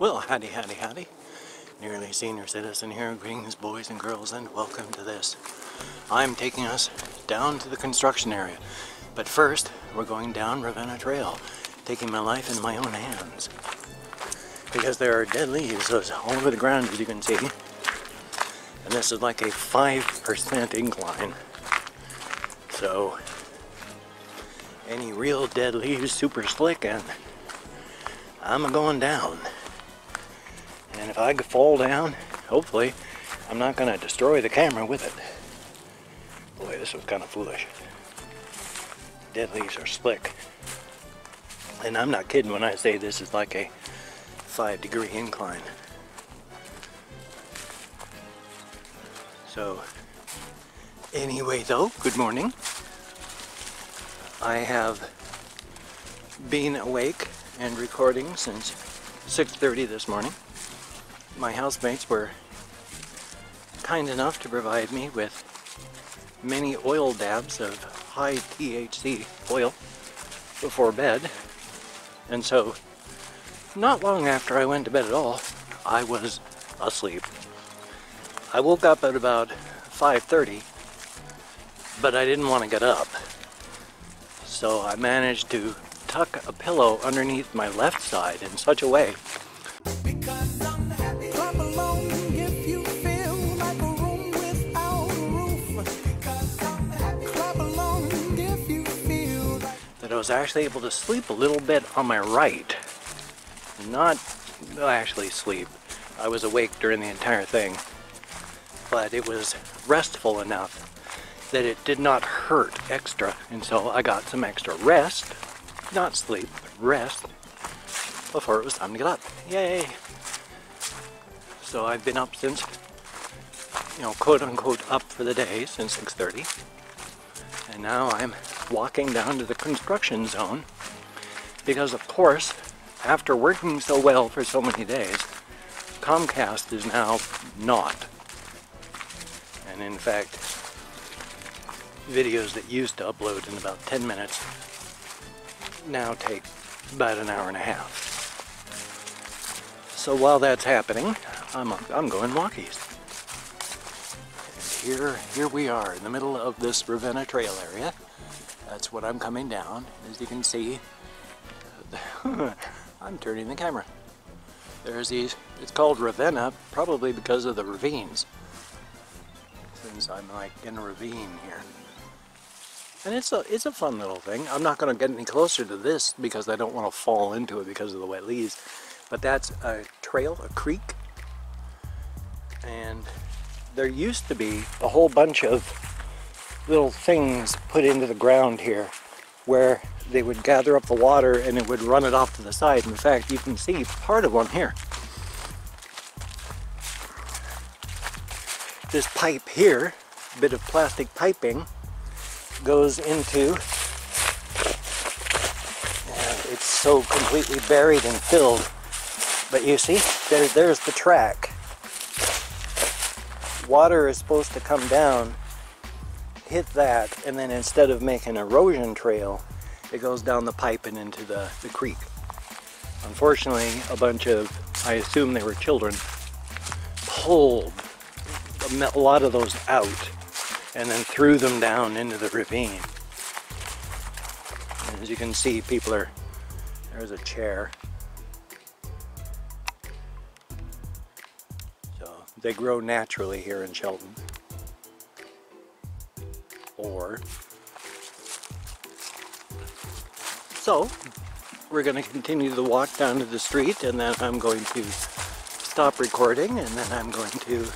Well, howdy, howdy, howdy. Nearly Senior Citizen here. Greetings, boys and girls, and welcome to this. I'm taking us down to the construction area. But first, we're going down Ravenna Trail, taking my life in my own hands. Because there are dead leaves all over the ground, as you can see. And this is like a 5% incline. So, any real dead leaves super slick, and I'm going down. And if I fall down, hopefully, I'm not going to destroy the camera with it. Boy, this was kind of foolish. Dead leaves are slick. And I'm not kidding when I say this is like a 5-degree incline. So, anyway though, good morning. I have been awake and recording since 6:30 this morning. My housemates were kind enough to provide me with many oil dabs of high THC oil before bed. And so, not long after I went to bed at all, I was asleep. I woke up at about 5:30, but I didn't want to get up. So I managed to tuck a pillow underneath my left side in such a way that I was actually able to sleep a little bit on my right. Not actually sleep. I was awake during the entire thing. But it was restful enough that it did not hurt extra. And so I got some extra rest. Not sleep, but rest before it was time to get up. Yay! So I've been up since, quote unquote up for the day since 6:30. And now I'm walking down to the construction zone because, of course, after working so well for so many days, Comcast is now not. And in fact, videos that used to upload in about 10 minutes now take about an hour and a half. So while that's happening, I'm going Walkies. And here we are in the middle of this Ravenna Trail area. That's what I'm coming down. As you can see, I'm turning the camera. There's these, it's called Ravenna probably because of the ravines. Since I'm like in a ravine here. And it's a fun little thing. I'm not going to get any closer to this because I don't want to fall into it because of the wet leaves. But that's a trail, a creek. And there used to be a whole bunch of little things put into the ground here where they would gather up the water and it would run it off to the side. In fact, you can see part of one here. This pipe here, a bit of plastic piping, goes into, and it's so completely buried and filled, but you see, there's the track. Water is supposed to come down, hit that, and then instead of making an erosion trail, it goes down the pipe and into the creek. Unfortunately, a bunch of, I assume they were children, pulled a lot of those out and then threw them down into the ravine. And as you can see, there's a chair. So they grow naturally here in Shelton. So we're going to continue the walk down to the street, and then I'm going to stop recording, and then I'm going to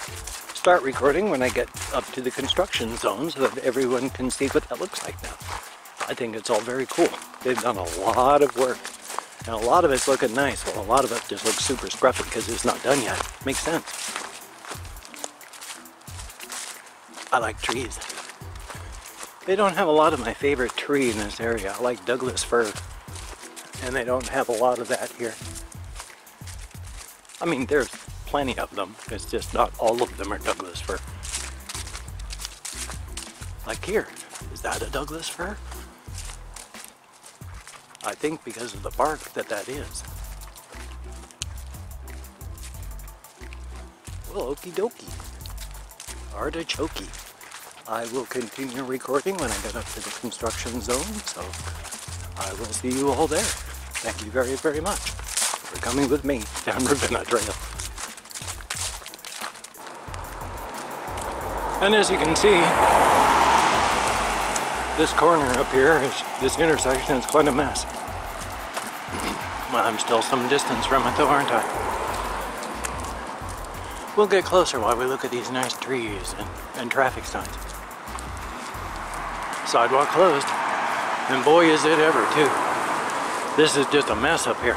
start recording when I get up to the construction zone so that everyone can see what that looks like now. I think it's all very cool. They've done a lot of work, and a lot of it's looking nice, while a lot of it just looks super scruffy because it's not done yet. Makes sense. I like trees. They don't have a lot of my favorite tree in this area. I like Douglas fir, and they don't have a lot of that here. I mean, there's plenty of them. It's just not all of them are Douglas fir. Like here, is that a Douglas fir? I think because of the bark that is. Well, okie dokie. Artichokey. I will continue recording when I get up to the construction zone, so I will see you all there. Thank you very, very much for coming with me down Ravenna Trail. And as you can see, this corner up here, this intersection is quite a mess. Well, I'm still some distance from it though, aren't I? We'll get closer while we look at these nice trees and traffic signs. Sidewalk closed, and boy is it ever too. This is just a mess up here.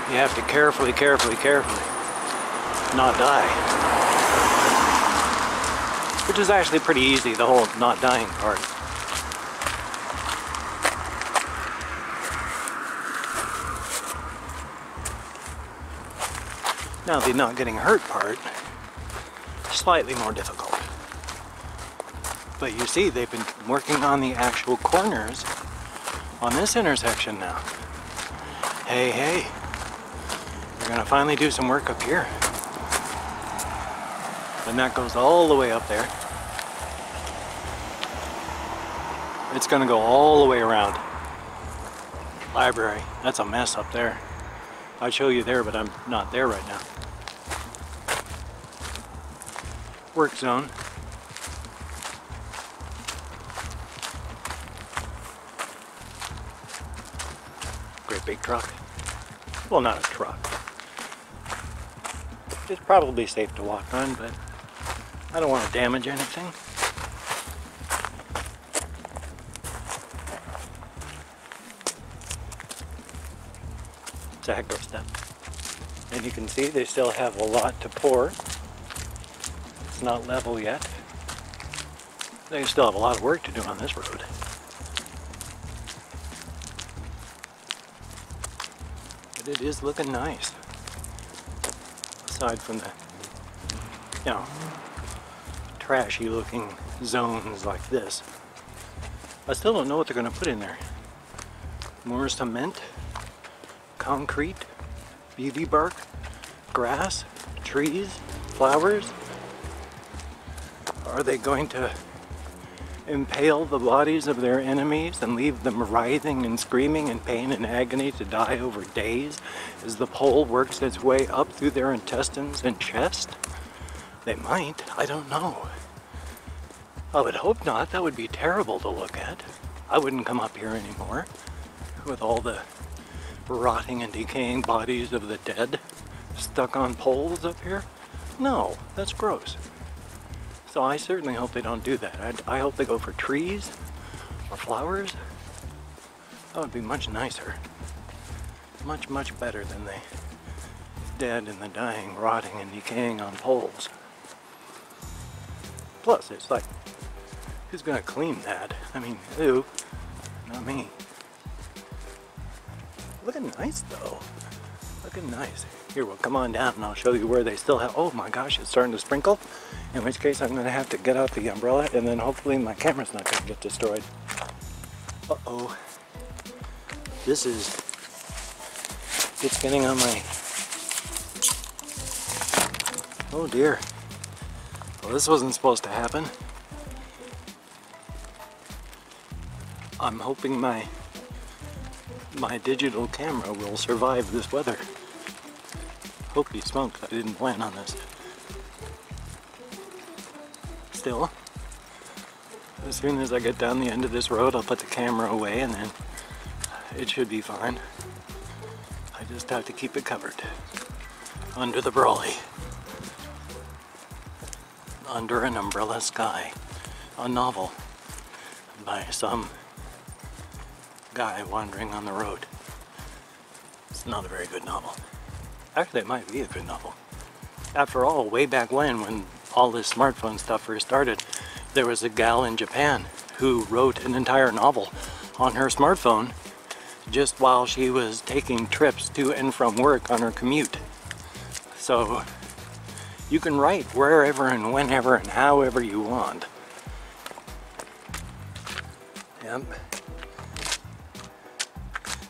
You have to carefully not die. Which is actually pretty easy, the whole not dying part. Now the not getting hurt part, slightly more difficult. But you see, they've been working on the actual corners on this intersection now. Hey, hey, they're gonna finally do some work up here. And that goes all the way up there. It's gonna go all the way around. Library, that's a mess up there. I'd show you there, but I'm not there right now. Work zone. Great big truck. Well, not a truck. It's probably safe to walk on, but I don't want to damage anything. It's a heck of a step. And you can see they still have a lot to pour. It's not level yet. They still have a lot of work to do on this road. But it is looking nice. Aside from the, you know, trashy looking zones like this. I still don't know what they're going to put in there. More cement, concrete, beauty bark, grass, trees, flowers. Are they going to impale the bodies of their enemies and leave them writhing and screaming in pain and agony to die over days as the pole works its way up through their intestines and chest? They might, I don't know. I would hope not. That would be terrible to look at. I wouldn't come up here anymore with all the rotting and decaying bodies of the dead stuck on poles up here. No, that's gross. So I certainly hope they don't do that. I hope they go for trees or flowers. That would be much nicer. Much, much better than the dead and the dying, rotting and decaying on poles. Plus, it's like, who's gonna clean that? I mean, ew, not me. Looking nice though. Looking nice. Here, we'll come on down and I'll show you where they still have, oh my gosh, it's starting to sprinkle. In which case I'm going to have to get out the umbrella and then hopefully my camera's not going to get destroyed. Uh-oh. This is, it's getting on my, oh dear. Well, this wasn't supposed to happen. I'm hoping my digital camera will survive this weather. Holy smokes, I didn't plan on this. Still, as soon as I get down the end of this road, I'll put the camera away and then it should be fine. I just have to keep it covered. Under the brolly. Under an Umbrella Sky. A novel by some guy wandering on the road. It's not a very good novel. Actually, it might be a good novel. After all, way back when all this smartphone stuff first started, there was a gal in Japan who wrote an entire novel on her smartphone just while she was taking trips to and from work on her commute. So you can write wherever and whenever and however you want. Yep.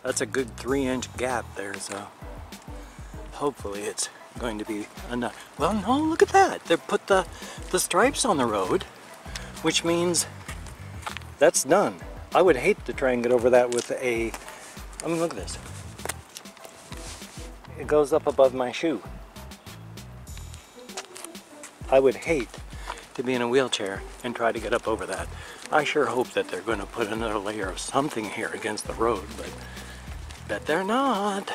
That's a good 3-inch gap there, so hopefully it's going to be enough. Well, no, look at that. They put the stripes on the road, which means that's done. I would hate to try and get over that with a, I mean, look at this. It goes up above my shoe. I would hate to be in a wheelchair and try to get up over that. I sure hope that they're going to put another layer of something here against the road, but bet they're not.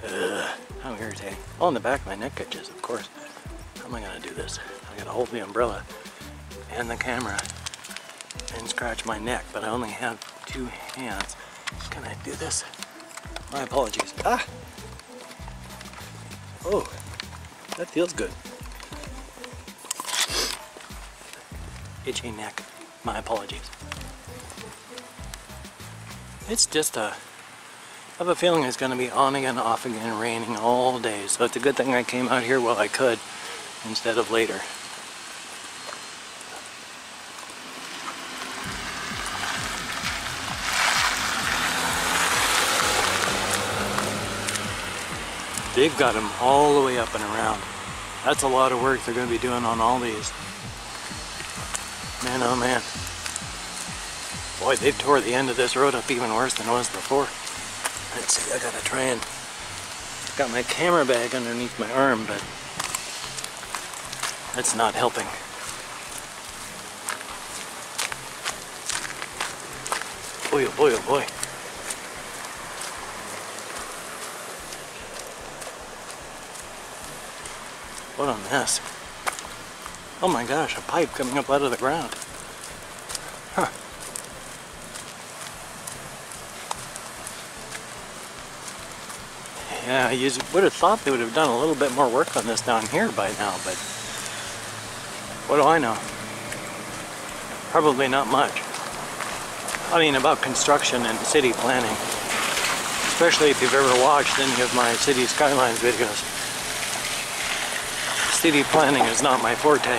Ugh, how irritating. Oh, and the back of my neck itches, of course. How am I going to do this? I got to hold the umbrella and the camera and scratch my neck, but I only have 2 hands. Can I do this? My apologies. Ah! Oh, that feels good. Itchy neck. My apologies. It's just I have a feeling it's going to be on again, off again, raining all day, so it's a good thing I came out here while I could instead of later. They've got them all the way up and around. That's a lot of work they're going to be doing on all these. Man, oh man. Boy, they tore the end of this road up even worse than it was before. Let's see, I gotta try and... Got my camera bag underneath my arm, but that's not helping. Boy, oh boy, oh boy. What a mess. Oh my gosh, a pipe coming up out of the ground. Huh. Yeah, you would have thought they would have done a little bit more work on this down here by now, but what do I know? Probably not much. I mean, about construction and city planning. Especially if you've ever watched any of my City Skylines videos. City planning is not my forte.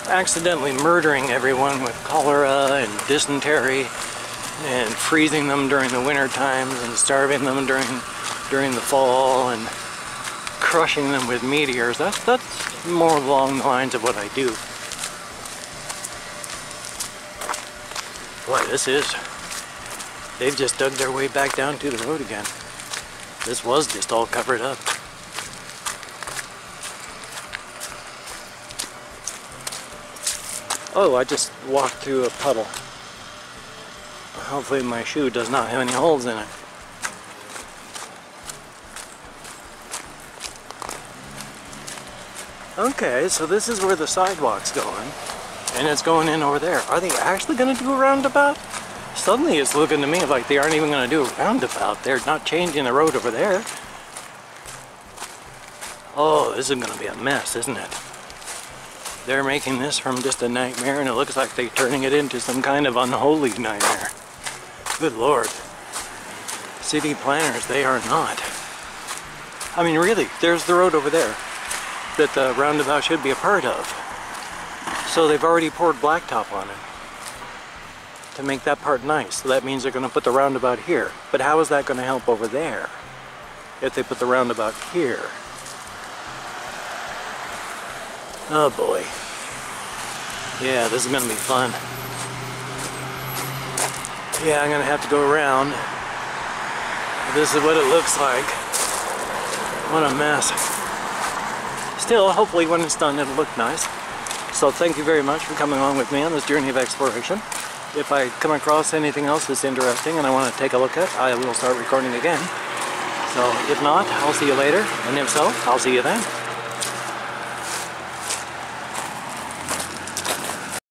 Accidentally murdering everyone with cholera and dysentery and freezing them during the winter times and starving them during the fall and crushing them with meteors. That's more along the lines of what I do. Boy, they've just dug their way back down to the road again. This was just all covered up. Oh, I just walked through a puddle. Hopefully my shoe does not have any holes in it. Okay, so this is where the sidewalk's going. And it's going in over there. Are they actually going to do a roundabout? Suddenly it's looking to me like they aren't even going to do a roundabout. They're not changing the road over there. Oh, this is going to be a mess, isn't it? They're making this from just a nightmare, and it looks like they're turning it into some kind of unholy nightmare. Good Lord. City planners, they are not. I mean, really, there's the road over there that the roundabout should be a part of. So they've already poured blacktop on it to make that part nice. So that means they're going to put the roundabout here. But how is that going to help over there if they put the roundabout here? Oh boy. Yeah, this is going to be fun. Yeah, I'm going to have to go around. This is what it looks like. What a mess. Still, hopefully when it's done it'll look nice. So thank you very much for coming along with me on this journey of exploration. If I come across anything else that's interesting and I want to take a look at, I will start recording again. So if not, I'll see you later, and if so, I'll see you then.